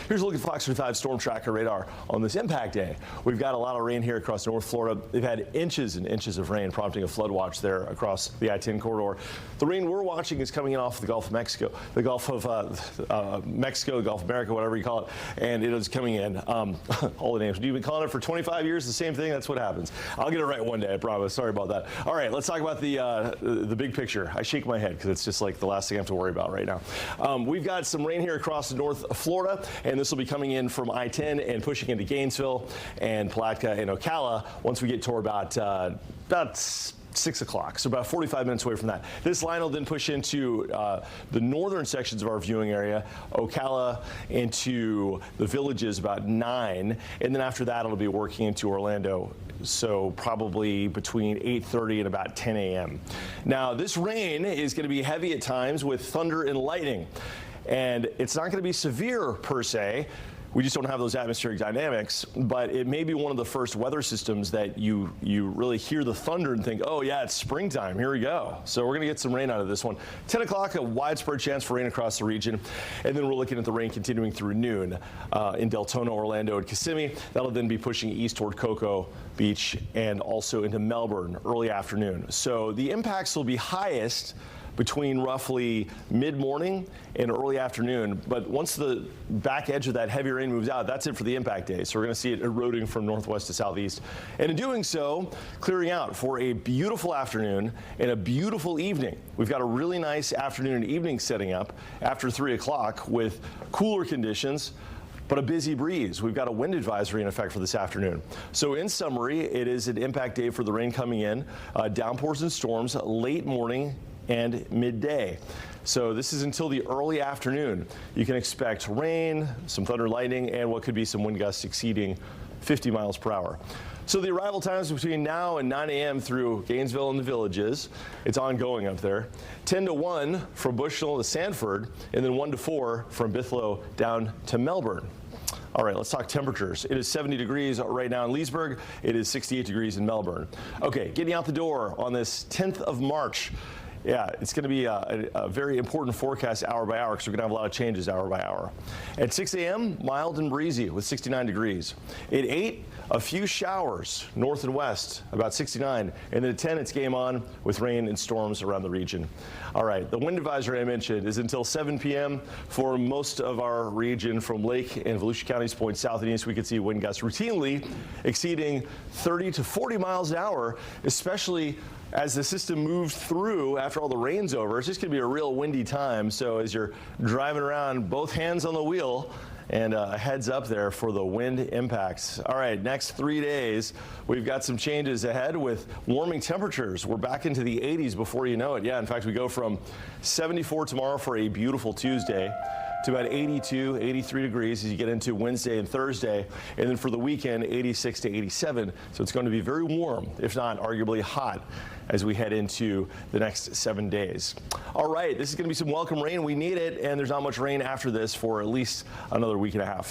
Here's a look at Fox 35 Storm Tracker radar on this impact day. We've got a lot of rain here across North Florida. They've had inches and inches of rain, prompting a flood watch there across the I-10 corridor. The rain we're watching is coming in off the Gulf of Mexico, the Gulf of Mexico, Gulf of America, whatever you call it, and it is coming in. All the names. You've been calling it for 25 years, the same thing. That's what happens. I'll get it right one day, I promise. Sorry about that. All right, let's talk about the big picture. I shake my head because it's just like the last thing I have to worry about right now. We've got some rain here across North Florida, and this will be coming in from I-10 and pushing into Gainesville and Palatka and Ocala once we get toward about 6 o'clock, so about 45 minutes away from that. This line will then push into the northern sections of our viewing area, Ocala into the Villages about 9, and then after that it'll be working into Orlando, so probably between 8:30 and about 10 a.m. Now this rain is going to be heavy at times with thunder and lightning, and it's not going to be severe per se. We just don't have those atmospheric dynamics, but it may be one of the first weather systems that you really hear the thunder and think, oh yeah, it's springtime, here we go. So we're gonna get some rain out of this one. 10 o'clock, a widespread chance for rain across the region, and then we're looking at the rain continuing through noon in Deltona, Orlando, and Kissimmee. That'll then be pushing east toward Cocoa Beach and also into Melbourne early afternoon. So the impacts will be highest between roughly mid-morning and early afternoon. But once the back edge of that heavy rain moves out, that's it for the impact day. So we're going to see it eroding from northwest to southeast. And in doing so, clearing out for a beautiful afternoon and a beautiful evening. We've got a really nice afternoon and evening setting up after 3 o'clock with cooler conditions, but a busy breeze. We've got a wind advisory in effect for this afternoon. So in summary, it is an impact day for the rain coming in, downpours and storms late morning and midday. So this is until the early afternoon. You can expect rain, some thunder, lightning, and what could be some wind gusts exceeding 50 miles per hour. So the arrival times between now and 9 a.m. through Gainesville and the Villages, it's ongoing up there. 10 to 1 from Bushnell to Sanford, and then 1 to 4 from Bithlo down to Melbourne. All right, let's talk temperatures. It is 70 degrees right now in Leesburg. It is 68 degrees in Melbourne. Okay, getting out the door on this 10th of March. Yeah, it's going to be a very important forecast hour by hour because we're going to have a lot of changes hour by hour. At 6 a.m., mild and breezy with 69 degrees. At 8, a few showers north and west, about 69. And then at 10, it's game on with rain and storms around the region. All right, the wind advisory I mentioned is until 7 p.m. for most of our region. From Lake and Volusia counties point south and east, we could see wind gusts routinely exceeding 30 to 40 miles an hour, especially as the system moves through after all the rain's over. It's just going to be a real windy time. So as you're driving around, both hands on the wheel, and a heads up there for the wind impacts. All right, next 3 days, we've got some changes ahead with warming temperatures. We're back into the 80s before you know it. Yeah, in fact, we go from 74 tomorrow for a beautiful Tuesday to about 82, 83 degrees as you get into Wednesday and Thursday. And then for the weekend, 86 to 87. So it's going to be very warm, if not arguably hot, as we head into the next 7 days. All right, this is going to be some welcome rain. We need it, and there's not much rain after this for at least another week and a half.